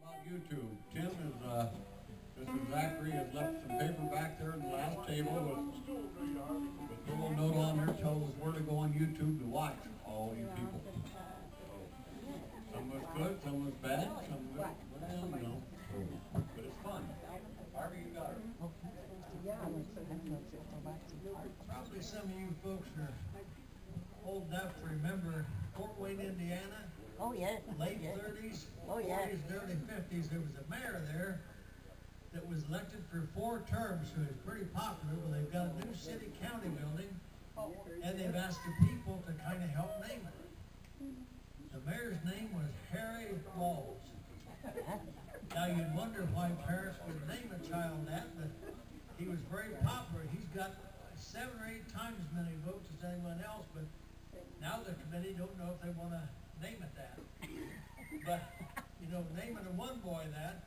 About YouTube, Tim is, Mr. Zachary has left some paper back there at the last table with a little note on there tells us where to go on YouTube to watch all you people. Some of it's good, some of it's bad, some of it, well, you know, but it's fun. Harvey, you got it. Probably some of you folks are old enough to remember Fort Wayne, Indiana. Oh, yeah. Late 30s, Oh, yeah. 40s, and early 50s. There was a mayor there that was elected for 4 terms, who is pretty popular. Well, they've got a new city-county building, and they've asked the people to kind of help name it. The mayor's name was Harve Thatcher. Now, you'd wonder why parents would name a child that, but he was very popular. He's got 7 or 8 times as many votes as anyone else, but now the committee don't know if they want to name it that. But, you know, naming a one boy that,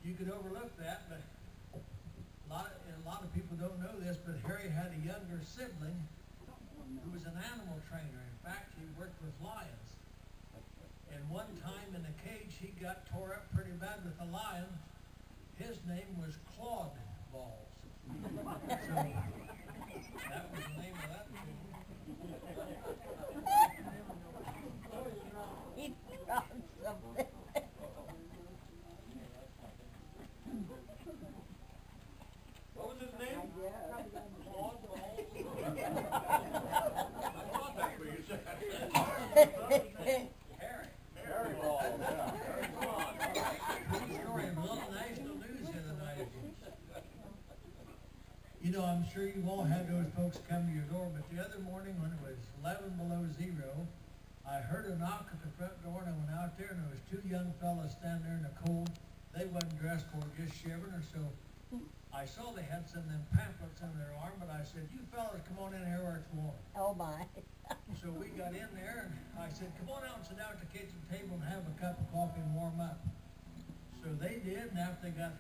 you could overlook that, but a lot of people don't know this, but Harry had a younger sibling who was an animal trainer. In fact, he worked with lions. And one time in a cage, he got tore up pretty bad with a lion. His name was Claude Balls. So, that was the name of that too. He dropped something. What was his name? Claude Balls? I thought that's what you said. Harry Balls, yeah. True story of a little national news the other night. You know, I'm sure you all had those folks come to your door, but the other morning when it was 11 below zero, I heard a knock at the front door, and I went out there, and there was 2 young fellas standing there in the cold. They wasn't dressed for it, just shivering, or so. I saw they had some of them pamphlets on their arm, but I said, "You fellas, come on in here where it's warm." Oh, my. So we got in there, and I said, "Come on out and sit down at the kitchen table and have a cup of coffee and warm up." So they did, and after they got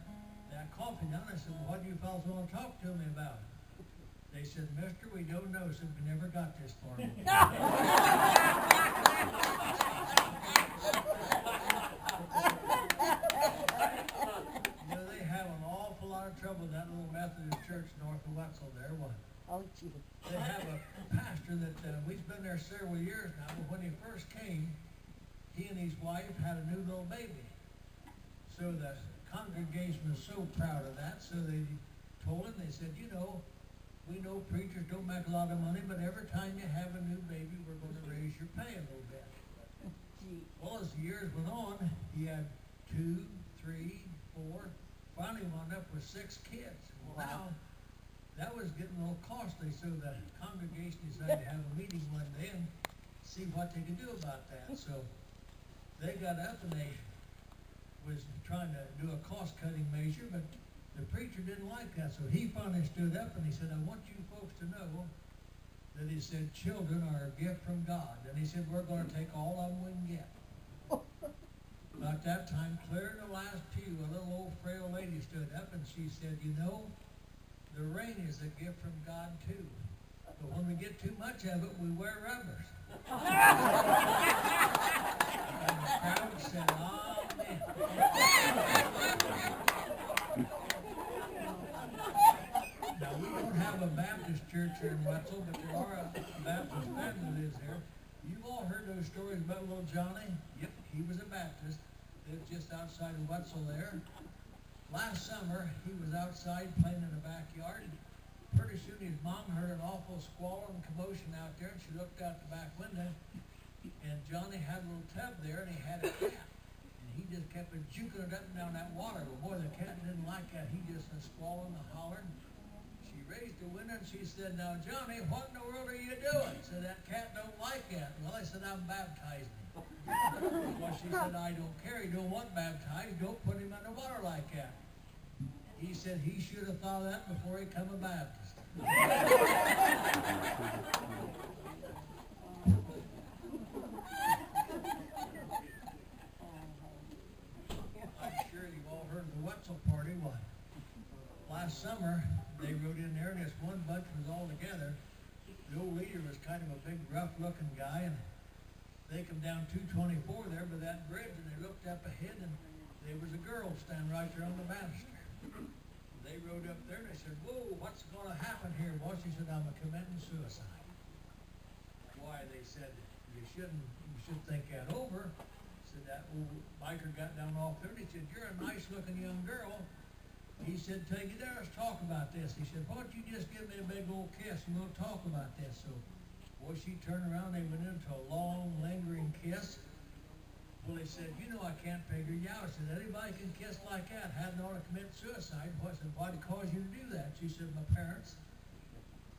that coffee done, I said, "Well, what do you fellas want to talk to me about?" They said, "Mister, we don't know, so we never got this far." You know, they have an awful lot of trouble in that little Methodist church north of Wetzel there. Well, Oh, gee. they have a pastor that we've been there several years now, but when he first came, he and his wife had a new little baby. So the congregation was so proud of that, so they told him, they said, "You know, we know preachers don't make a lot of money, but every time you have a new baby, we're going to raise your pay a little bit." Gee. Well, as the years went on, he had 2, 3, 4, finally wound up with 6 kids. Well, Wow. now, that was getting a little costly, so the congregation decided to have a meeting one day and see what they could do about that. So they got up and they was trying to do a cost-cutting measure, but the preacher didn't like that. So he finally stood up and he said, "I want you folks to know that," he said, "children are a gift from God." And he said, "We're going to take all of them we can get." About that time, clear in the last pew, a little old frail lady stood up and she said, "You know, the rain is a gift from God too. But when we get too much of it, we wear rubbers." And the crowd said, "Amen." Now, we don't have a Baptist church here in Wetzel, but there are a Baptist family that lives here. You've all heard those stories about little Johnny? Yep, he was a Baptist. Lived just outside of Wetzel there. Last summer, he was outside playing in the backyard. Pretty soon his mom heard an awful squall and commotion out there, and she looked out the back window, and Johnny had a little tub there, and he had a cat. And he just kept juking it up and down that water. But boy, the cat didn't like that. He just was squalling and hollering. She raised the window and she said, "Now, Johnny, what in the world are you doing?" So that cat don't like that. Well, I said, "I'm baptizing him." Well, she said, "I don't care. He don't want baptized. Don't put him in the water like that." He said he should have thought of that before he became a Baptist. I'm sure you've all heard of the Wetzel party. Well, last summer, they rode in there, and this one bunch was all together. The old leader was kind of a big, rough-looking guy, and they come down 224 there by that bridge, and they looked up ahead, and there was a girl standing right there on the banister. They rode up there and they said, "Whoa, what's going to happen here?" Well, she said, "I'm committing suicide." Why? They said, you should think that over. Said that old biker got down off there and he said, "You're a nice looking young girl." He said, "Take you there, let's talk about this." He said, "Why don't you just give me a big old kiss and we'll talk about this." So, boy, she turned around, they went into a long, lingering kiss. Well, he said, "You know I can't figure you out." I said, "Anybody can kiss like that. Hadn't ought to commit suicide." I said, "Why'd it cause you to do that?" She said, "My parents."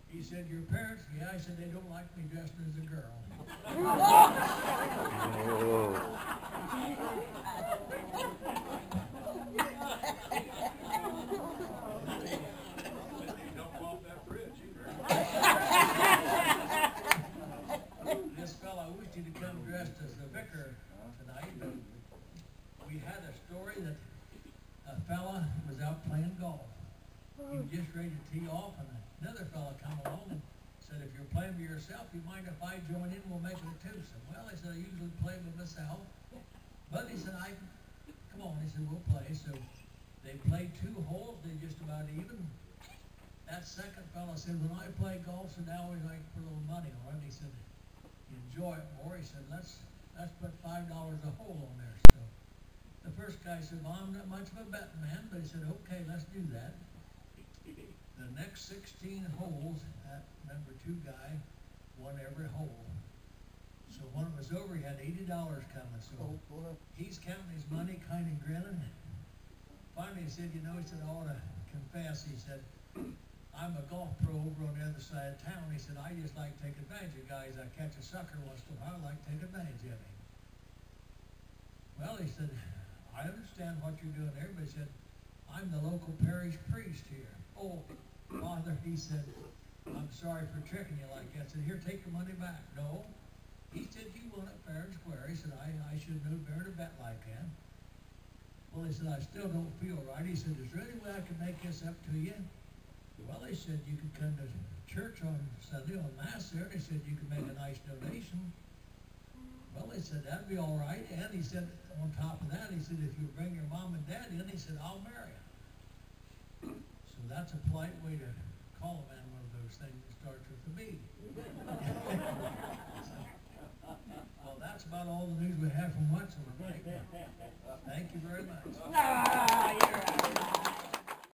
He said, "Your parents?" "Yeah." I said, "They don't like me dressed as a girl." This fella wished he'd have come dressed as the vicar tonight, but we had a story that a fella was out playing golf. He was just ready to tee off, and another fella come along and said, "If you're playing by yourself, you mind if I join in? We'll make it a twosome." Well, he said, "I usually play with myself." But he said, "Come on," he said, "we'll play." So they played 2 holes, they just about even. That second fella said, "When I play golf, so I always like to put a little money on it." He said, "You enjoy it more." He said, let's put $5 a hole on there." So the first guy said, "Well, I'm not much of a betting man," but he said, "Okay, let's do that." The next 16 holes, that number 2 guy won every hole. So when it was over, he had $80 coming. So he's counting his money, kind of grinning. Finally, he said, "You know," he said, "I ought to confess." He said, "I'm a golf pro over on the other side of town." He said, "I just like to take advantage of guys. I catch a sucker once in a while, I like to take advantage of him." Well, he said, "I understand what you're doing there," but he said, "I'm the local parish priest here." "Oh, Father," he said, "I'm sorry for tricking you like that." I said, "Here, take your money back." "No." He said, "You won it fair and square." He said, I should have known better to bet like that." Well, he said, "I still don't feel right." He said, "Is there any way I can make this up to you?" Well, he said, "You could come to church on Sunday on Mass there." He said, "You could make a nice donation." Well, he said, "That'd be all right." And he said, on top of that, he said, "If you bring your mom and dad in," he said, "I'll marry you." So that's a polite way to call a man one of those things that starts with a B. Well, that's about all the news we have from Wetzel tonight. Thank you very much.